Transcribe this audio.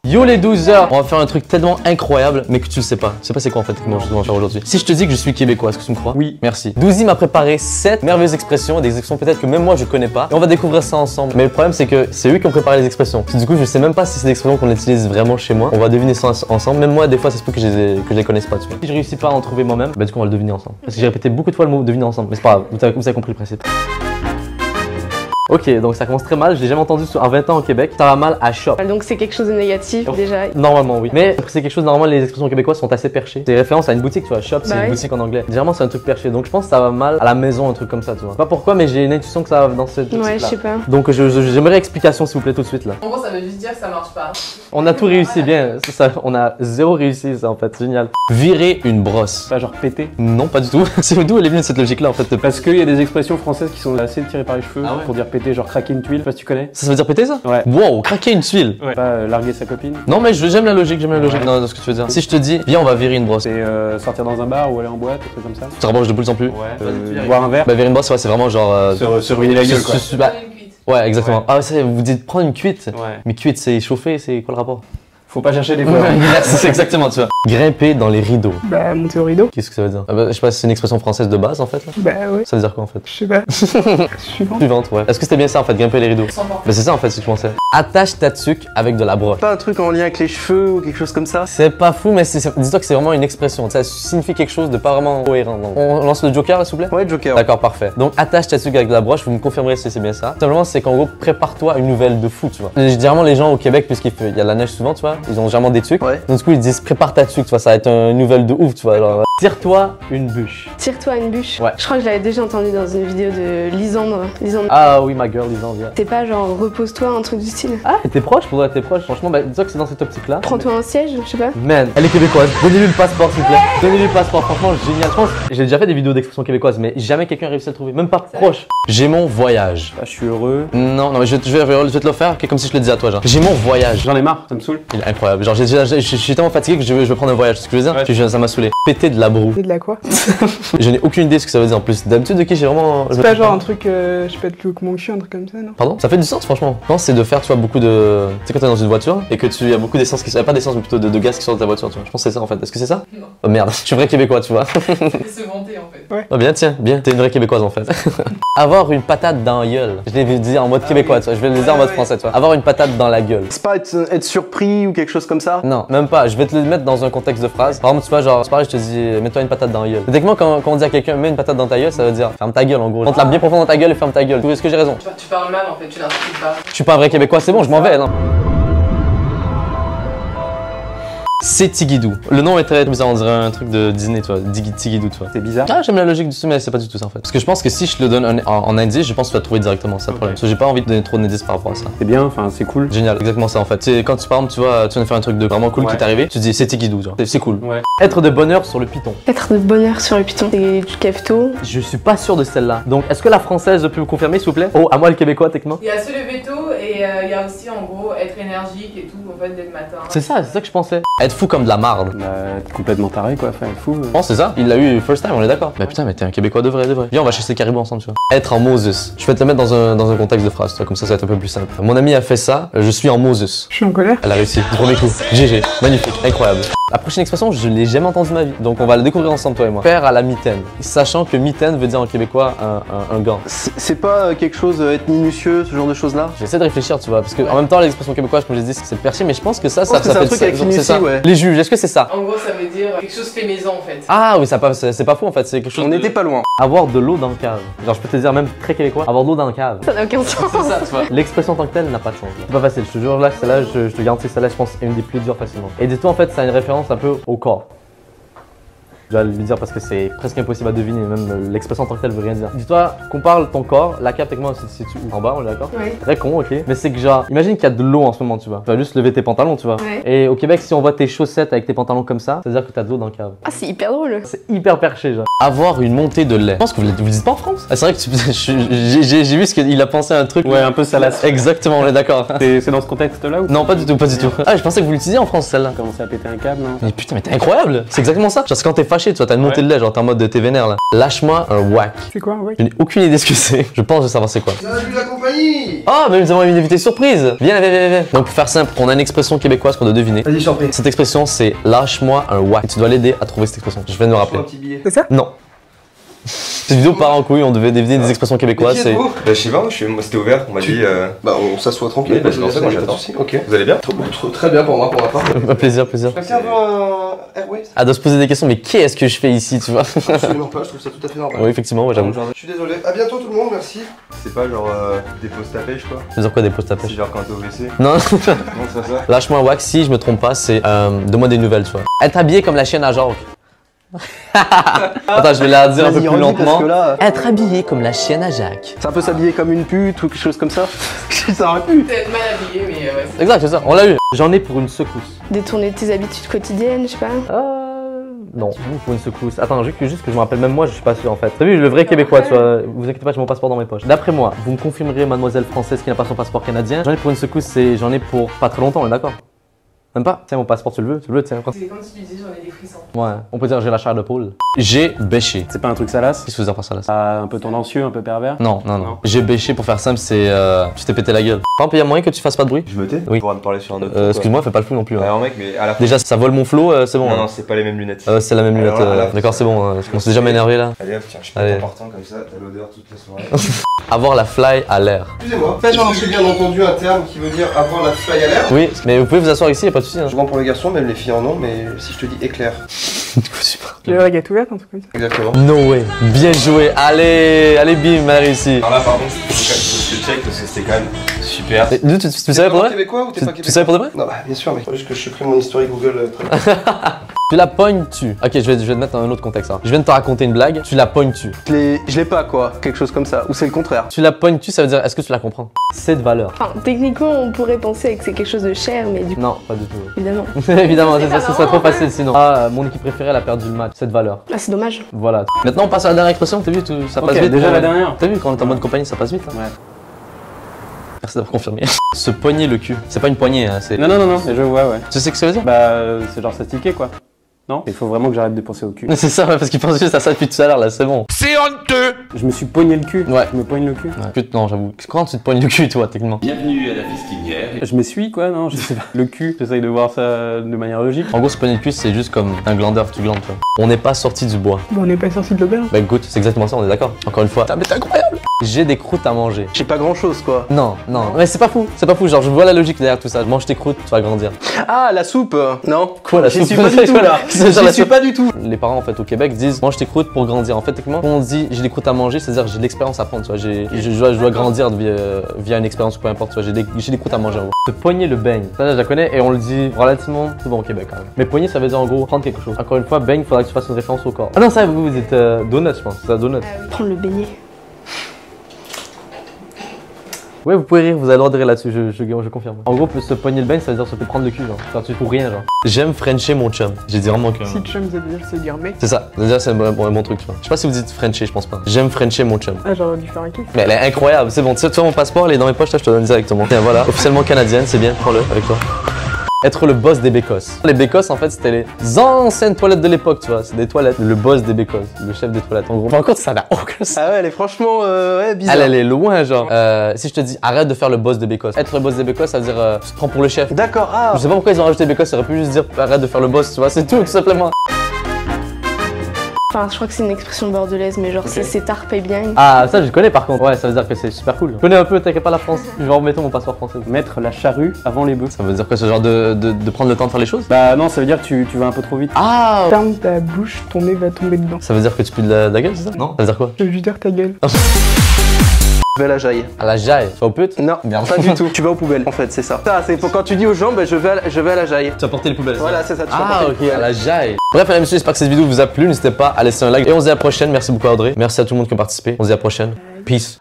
Yo les 12 heures, on va faire un truc tellement incroyable, mais que tu le sais pas. Je sais pas c'est quoi en fait que moi je dois faire aujourd'hui. Si je te dis que je suis québécois, est-ce que tu me crois? Oui. Merci. Douzy m'a préparé 7 merveilleuses expressions, des expressions peut-être que même moi je connais pas. Et on va découvrir ça ensemble. Mais le problème c'est que c'est eux qui ont préparé les expressions. Du coup, je sais même pas si c'est des expressions qu'on utilise vraiment chez moi. On va deviner ça ensemble. Même moi, des fois, ça se peut que je les connaisse pas. Tu vois. Si je réussis pas à en trouver moi-même, bah du coup, on va le deviner ensemble. Parce que j'ai répété beaucoup de fois le mot deviner ensemble. Mais c'est pas grave, vous avez compris le principe. Ok, donc ça commence très mal, je l'ai jamais entendu en 20 ans au Québec. Ça va mal à shop. Donc c'est quelque chose de négatif déjà. Normalement oui. Mais c'est quelque chose, normalement les expressions québécoises sont assez perchées. C'est référence à une boutique, tu vois. Shop, c'est une boutique en anglais. Généralement c'est un truc perché. Donc je pense que ça va mal à la maison, un truc comme ça, tu vois. Pas pourquoi, mais j'ai une intuition que ça va dans cette Ouais, je sais pas. Donc j'aimerais explication s'il vous plaît tout de suite là. En gros, ça veut juste dire que ça marche pas. On a tout réussi bien. Ça, on a zéro réussi ça en fait. Génial. Virer une brosse. Pas genre péter. Non, pas du tout. C'est d'où elle est venue cette logique là en fait. Parce qu'il y a des expressions françaises qui sont assez tirées par les cheveux pour dire péter, genre craquer une tuile. Je sais pas si tu connais. Ça veut dire péter ça? Ouais. Wow, craquer une tuile. Ouais. Pas larguer sa copine. Non mais j'aime la logique, dans ce que tu veux dire. Si je te dis, viens on va virer une brosse. C'est sortir dans un bar ou aller en boîte, un truc comme ça. Tu te rapproches de plus en plus. Ouais. Boire un verre. Bah virer une brosse, ouais, c'est vraiment genre. Se ruiner la gueule quoi. Ouais, exactement. Ouais. Ah ça, vous dites prendre une cuite. Ouais. Mais cuite c'est chauffer, c'est quoi le rapport? Faut pas chercher des fois. C'est exactement, tu vois. Grimper dans les rideaux. Bah, monter au rideau. Qu'est-ce que ça veut dire? Je sais pas si c'est une expression française de base en fait là. Bah ouais. Ça veut dire quoi en fait? Je sais pas. Suivant. Suivante, ouais. Est-ce que c'était bien ça en fait, grimper les rideaux? Bah c'est ça en fait, ce que je pensais. Attache ta tuque avec de la broche. Pas un truc en lien avec les cheveux ou quelque chose comme ça? C'est pas fou, mais dis-toi que c'est vraiment une expression. Ça signifie quelque chose de pas vraiment cohérent. Donc. On lance le joker s'il vous plaît? Ouais, Joker. D'accord, parfait. Donc attache ta tuque avec de la broche, vous me confirmerez si c'est bien ça. Simplement, c'est qu'en gros, prépare-toi une nouvelle de fou, tu vois. Généralement, les gens au Québec, puisqu'il y a de la neige souvent, tu vois, ils ont généralement des tuques. Ouais. Donc du coup, ils disent prépare ta tuque, tu vois, ça va être une nouvelle de ouf, tu vois. Genre, tire-toi une bûche. Tire-toi une bûche. Ouais. Je crois que je l'avais déjà entendu dans une vidéo de Lisandre. Ah oui, ma girl, Lisandre, viens. C'est pas genre repose-toi, un truc du style. Ah, t'es proche, pour être proche. Franchement, bah, dis-toi que c'est dans cette optique-là. Prends-toi un siège, je sais pas. Man, elle est québécoise. Donnez-lui le passeport, s'il vous plaît. Donnez-lui le passeport. Franchement, génial. Je pense que j'ai déjà fait des vidéos d'expression québécoise, mais jamais quelqu'un a réussi à le trouver. Même pas proche. J'ai mon voyage. Ah, je suis heureux. Non, mais je vais te le faire comme si je te le disais à toi, genre. J'ai mon voyage. J'en ai marre, ça me saoule. Il est incroyable. Genre, je suis tellement fatigué que je veux prendre un voyage. C'est ce que je veux dire? Ouais. Ça m'a saoulé. Péter de la broue. C'est de la quoi? Je n'ai aucune idée de ce que ça veut dire en plus. D'habitude, ok, j'ai vraiment. C'est pas genre un truc, je sais pas, de Luke Monkey, un truc comme ça, non? Pardon? Ça fait du sens, franchement. Je pense que c'est de faire, tu vois, beaucoup de. Tu sais, quand t'es dans une voiture et que tu as beaucoup d'essence qui sort. Pas d'essence, mais plutôt de gaz qui sort de ta voiture, tu vois. Je pense que c'est ça en fait. Est-ce que c'est ça? Non. Oh merde, je suis vrai québécois, tu vois. C'est se vanter en fait. Oh bien, tiens, bien, t'es une vraie québécoise en fait. Avoir une patate dans la gueule. Je l'ai dit en mode québécois, tu vois. Je vais le dire en mode français, tu vois. Avoir une patate dans la gueule. C'est pas être surpris ou quelque chose comme ça? Non, même pas. Je vais te le mettre dans un contexte de phrase. Par exemple, tu vois, genre, c'est pareil, je te dis, mets-toi une patate dans la gueule. Techniquement, quand on dit à quelqu'un, mets une patate dans ta gueule, ça veut dire, ferme ta gueule en gros. Monte-la bien profond dans ta gueule et ferme ta gueule. Est-ce que j'ai raison? Tu parles mal en fait, tu l'insultes pas. Je suis pas un vrai québécois, c'est bon, je m'en vais, non? C'est Tigidou. Le nom est très bizarre, on dirait un truc de Disney, tu vois. Tigidou, tu vois. C'est bizarre. Ah, j'aime la logique du truc, mais c'est pas du tout ça en fait. Parce que je pense que si je te le donne en indice, je pense que tu vas trouver directement, ça le problème. Parce que j'ai pas envie de donner trop d'indices par rapport à ça. C'est bien, enfin c'est cool. Génial, exactement ça en fait. C'est quand tu par exemple, tu viens de faire un truc de vraiment cool qui t'est arrivé, tu dis c'est Tigidou, genre. C'est cool. Ouais. Être de bonheur sur le Python. Être de bonheur sur le Python. C'est du cafeto. Je suis pas sûr de celle-là. Donc, est-ce que la française peut me confirmer, s'il vous plaît? Oh, à moi le québécois, techniquement. Il y a se lever tôt et il y a aussi en gros être énergique et tout en fait dès le matin. C'est ça que je pensais. Être fou comme de la marde. Bah, t'es complètement taré quoi, enfin fou. Je pense que c'est ça. Il l'a eu first time, on est d'accord. Mais putain, mais t'es un québécois de vrai, de vrai. Viens, on va chasser caribou ensemble, tu vois. Être en Moses. Je vais te le mettre dans un contexte de phrase, tu vois, comme ça va être un peu plus simple. Mon ami a fait ça, je suis en Moses. Je suis en colère. Elle a réussi, du premier coup. GG, magnifique, incroyable. La prochaine expression, je l'ai jamais entendue de ma vie. Donc on va la découvrir ensemble, toi et moi. Faire à la mitaine. Sachant que mitaine veut dire en québécois un gant. C'est pas quelque chose, être minutieux, ce genre de choses là? J'essaie de réfléchir, tu vois, parce que en même temps, l'expression québécoise, comme je l'ai dit, c'est perché, mais je pense que ça c'est un fait truc avec c'est minutie, ça. ouais. Les juges, est-ce que c'est ça? En gros ça veut dire quelque chose fait maison en fait. Ah oui, c'est pas fou en fait, c'est quelque chose. On n'était pas loin. Avoir de l'eau dans le cave. Genre, je peux te dire même très québécois, avoir de l'eau dans le cave. Ça n'a aucun sens. C'est ça, tu vois. L'expression en tant que telle n'a pas de sens. C'est pas facile, je te jure, là, celle-là, je te garantis, celle-là, je pense, est une des plus dures facilement. Et dis-toi, en fait, ça a une référence un peu au corps. Je vais le dire parce que c'est presque impossible à deviner, même l'expression en tant que telle veut rien dire. Dis-toi qu'on parle ton corps, la cave techniquement se situe en bas, on est d'accord? Oui. Très con, ok. Mais c'est que genre, imagine qu'il y a de l'eau en ce moment, tu vois. Tu vas juste lever tes pantalons, tu vois. Ouais. Et au Québec, si on voit tes chaussettes avec tes pantalons comme ça, ça veut dire que t'as de l'eau dans le cave. Ah, c'est hyper drôle. C'est hyper perché, genre. Avoir une montée de lait. Je pense que vous le dites pas en France. Ah, c'est vrai que j'ai vu ce qu'il a pensé à un truc. Ouais, un peu salace. Exactement, on est d'accord. C'est dans ce contexte-là ou? Non, pas du tout, pas du tout. Ah, je pensais que vous l'utilisiez en France, celle-là. Commencer à péter un câble, non? Mais putain, mais t'es incroyable. C'est exactement ça. Genre, c'est quand t'es fâché fâché, tu vois, t'as une montée de lait, genre t'es en mode de t'es vénère là. Lâche-moi un whack. C'est quoi, ouais? Je n'ai aucune idée de ce que c'est. Je pense de savoir c'est quoi. Salut la compagnie. Oh, mais nous avons une invitée surprise. Viens, viens, viens, viens. Donc pour faire simple, on a une expression québécoise qu'on doit deviner. Vas-y, je t'en prie. Cette expression, c'est lâche-moi un whack. Et tu dois l'aider à trouver cette expression. Je viens de me rappeler. Un petit billet. C'est ça? Non. Cette vidéo part en couille, on devait deviner des expressions québécoises. Mais qui C'est... êtes-vous? Bah, je sais pas, moi c'était ouvert, on m'a dit. Bah, on s'assoit tranquille. Oui, bah, c'est pour ça que moi, j'attends. Ok. Vous allez bien? Très bien pour moi, pour ma part. Un plaisir, plaisir. Quelqu'un veut un Airways? Elle doit se poser des questions, mais qu'est-ce que je fais ici, tu vois? Absolument pas, je trouve ça tout à fait normal. Oui, effectivement, moi j'avoue. Je suis désolé. À bientôt tout le monde, merci. C'est pas genre des pauses à pêche quoi? Ça veut dire quoi des postes à C'est pêche? genre quand t'es au WC? Non. Non, c'est pas ça. Lâche-moi un whack, si je me trompe pas, c'est donne-moi des nouvelles, tu vois. Être habillé comme la chienne à Jacques. Attends, je vais la dire un peu Vas-y, plus redis, lentement. parce que là, Être habillé comme la chienne à Jacques. c'est un peu s'habiller comme une pute ou quelque chose comme ça. Ça aurait pu. Peut-être mal habillé, mais ouais. Exact, c'est ça, on l'a eu. J'en ai pour une secousse. Détourner tes habitudes quotidiennes, je sais pas. Non, pour une secousse. Attends, juste que je me rappelle, même moi, je suis pas sûr en fait. T'as vu, le vrai québécois, tu vois, vous inquiétez pas, j'ai mon passeport dans mes poches. D'après moi, vous me confirmerez, mademoiselle française qui n'a pas son passeport canadien. J'en ai pour une secousse, j'en ai pour pas très longtemps, on est d'accord? Même pas? Tiens, mon passeport, tu le veux, tiens. C'est comme si tu disais j'en ai des frissons. Ouais, on peut dire j'ai la chair de poule. J'ai bêché. C'est pas un truc salace? Qu'est-ce que vous dire par ça là? Un peu tendancieux, un peu pervers? Non. Non. J'ai bêché pour faire simple, c'est tu t'es pété la gueule. Par exemple, il y a moyen que tu fasses pas de bruit? Je me tais? Oui. Pour me parler sur un autre. ton, Excuse-moi, fais pas le fou non plus. quoi. Hein. Alors mec, mais à la fin. Déjà, ça vole mon flow, c'est bon. Non, hein. non, c'est pas les mêmes lunettes. C'est la même lunette. Alors là, D'accord, c'est bon. On s'est déjà énervé là. Allez hop, tiens, je suis Allez. pas important comme ça, t'as l'odeur toute la soirée. Avoir la fly à l'air. Excusez-moi. En fait, j'ai bien entendu un terme qui veut dire avoir la fly à l'air. Oui, mais vous pouvez vous asseoir ici, y a pas de souci. Hein. Je vends pour les garçons, même les filles en ont, mais si je te dis éclair. Le baguette ouverte, un truc comme ça. Exactement. No way. Bien joué. Allez, bim, elle a réussi. Alors là, par contre, faut que je check parce que c'était quand même super. Et, tu savais pour vrai? Québécois ou t'es pas québécois? Tu savais pour de vrai? Non, bah bien sûr, mais faut juste que je supprime mon historique Google. Très bien. Tu la pognes-tu? Ok, je vais te mettre dans un autre contexte. Alors. Je viens de te raconter une blague. Tu la pognes-tu? Je l'ai pas quoi, quelque chose comme ça. Ou c'est le contraire. Tu la pognes-tu, ça veut dire est-ce que tu la comprends? C'est de valeur. Enfin, techniquement, on pourrait penser que c'est quelque chose de cher, mais du coup, Non, pas du tout. évidemment. Évidemment, C'est ça pas serait trop marrant. facile sinon. Ah, mon équipe préférée, elle a perdu le match. C'est de valeur. Ah, c'est dommage. Voilà. Maintenant, on passe à la dernière expression. T'as vu, ça passe Ok, vite. déjà la dernière. T'as vu, quand on est en mode compagnie, ça passe vite. Hein. Ouais. Merci d'avoir confirmé. Se poigner le cul. C'est pas une poignée, hein, c'est. Non, je vois, ouais. Tu sais ce que ça veut dire? Bah, c'est genre s'astiquer quoi. Non? Il faut vraiment que j'arrête de penser au cul. C'est ça, ouais, parce qu'il pense juste à ça depuis tout à l'heure, là, c'est bon. Je me suis pogné le cul. Ouais. Je me poigne le cul. Non, j'avoue. Quand tu te pognes le cul, toi, techniquement? Bienvenue à la fistinière. Je m'essuie quoi, non? Je sais pas. Le cul, j'essaye de voir ça de manière logique. En gros, se pogner le cul, c'est juste comme un glandeur, tu glandes, tu vois. On n'est pas sorti du bois. Bon, on n'est pas sorti de l'auberge. Bah écoute, c'est exactement ça, on est d'accord. Encore une fois. Ah, mais c'est incroyable! J'ai des croûtes à manger. J'ai pas grand chose quoi. Non, mais c'est pas fou, Genre, je vois la logique derrière tout ça. Je mange tes croûtes, tu vas grandir. Ah, la soupe Non. Quoi, la J'y soupe? suis pas du tout là. C'est genre la J'y suis soupe. pas du tout. Les parents, en fait, au Québec disent mange tes croûtes pour grandir. En fait, techniquement, quand on dit j'ai des croûtes à manger, c'est-à-dire j'ai de l'expérience à prendre, tu vois. Je dois grandir via une expérience ou peu importe, tu vois. J'ai des croûtes à manger en gros. Se poigner le beigne. Ça, je la connais et on le dit relativement souvent au Québec quand même. Mais poigner, ça veut dire en gros prendre quelque chose. Encore une fois, beigne, faudra que tu fasses une référence au corps. Ah non, ça, vous êtes donut, je pense. C'est la donut. Prendre le beignet. Ouais, vous pouvez rire, vous avez le droit de rire là-dessus, je confirme. En gros, se poigner le beigne, ça veut dire se prendre le cul, genre. Faire tu pour rien, genre. J'aime frencher mon chum. J'ai dit vraiment que. Si chum, ça veut dire c'est dire mec. C'est ça, c'est mon truc, tu vois. Je sais pas si vous dites frencher, je pense pas. J'aime frencher mon chum. Ah, j'aurais dû faire un kiff. Mais elle est incroyable, c'est bon, tu vois mon passeport, il est dans mes poches, là, je te donne directement. Tiens, voilà, officiellement canadienne, c'est bien, prends-le avec toi. Être le boss des bécosses. Les bécosses, en fait, c'était les anciennes toilettes de l'époque, tu vois. C'est des toilettes. Le boss des bécosses, le chef des toilettes. En gros, par contre, ça n'a aucun sens. Ah ouais, elle est franchement ouais, bizarre. Elle est loin, genre. Si je te dis arrête de faire le boss des bécosses. Être le boss des bécosses, ça veut dire tu te prends pour le chef. D'accord, ah. Je sais pas pourquoi ils ont rajouté bécosse, ça aurait pu juste dire arrête de faire le boss, tu vois. C'est tout simplement. Enfin, je crois que c'est une expression bordelaise, mais genre, c'est tard, paye bien. Ah, ça, je connais par contre. Ouais, ça veut dire que c'est super cool. Je connais un peu, t'inquiète pas la France. Je vais remettre mon passeport français. Mettre la charrue avant les bœufs. Ça veut dire quoi, ce genre de prendre le temps de faire les choses? Bah non, ça veut dire que tu vas un peu trop vite. Ah! Ferme ta bouche, ton nez va tomber dedans. Ça veut dire que tu pues de la gueule, c'est ça? Non. Ça veut dire quoi? Je veux juste dire ta gueule. Je vais à la jaille. À la jaille. Tu vas au pute? Non, Merde. pas du tout. Tu vas aux poubelles en fait, c'est ça. Ça, c'est pour quand tu dis aux gens, bah, je vais à la jaille. Tu vas porter les poubelles. Voilà, c'est ça. Tu vas Ah, porter les ok, à la jaille. Bref, mesdames et messieurs, j'espère que cette vidéo vous a plu. N'hésitez pas à laisser un like. Et on se dit à la prochaine. Merci beaucoup à Audrey. Merci à tout le monde qui a participé. On se dit à la prochaine. Peace.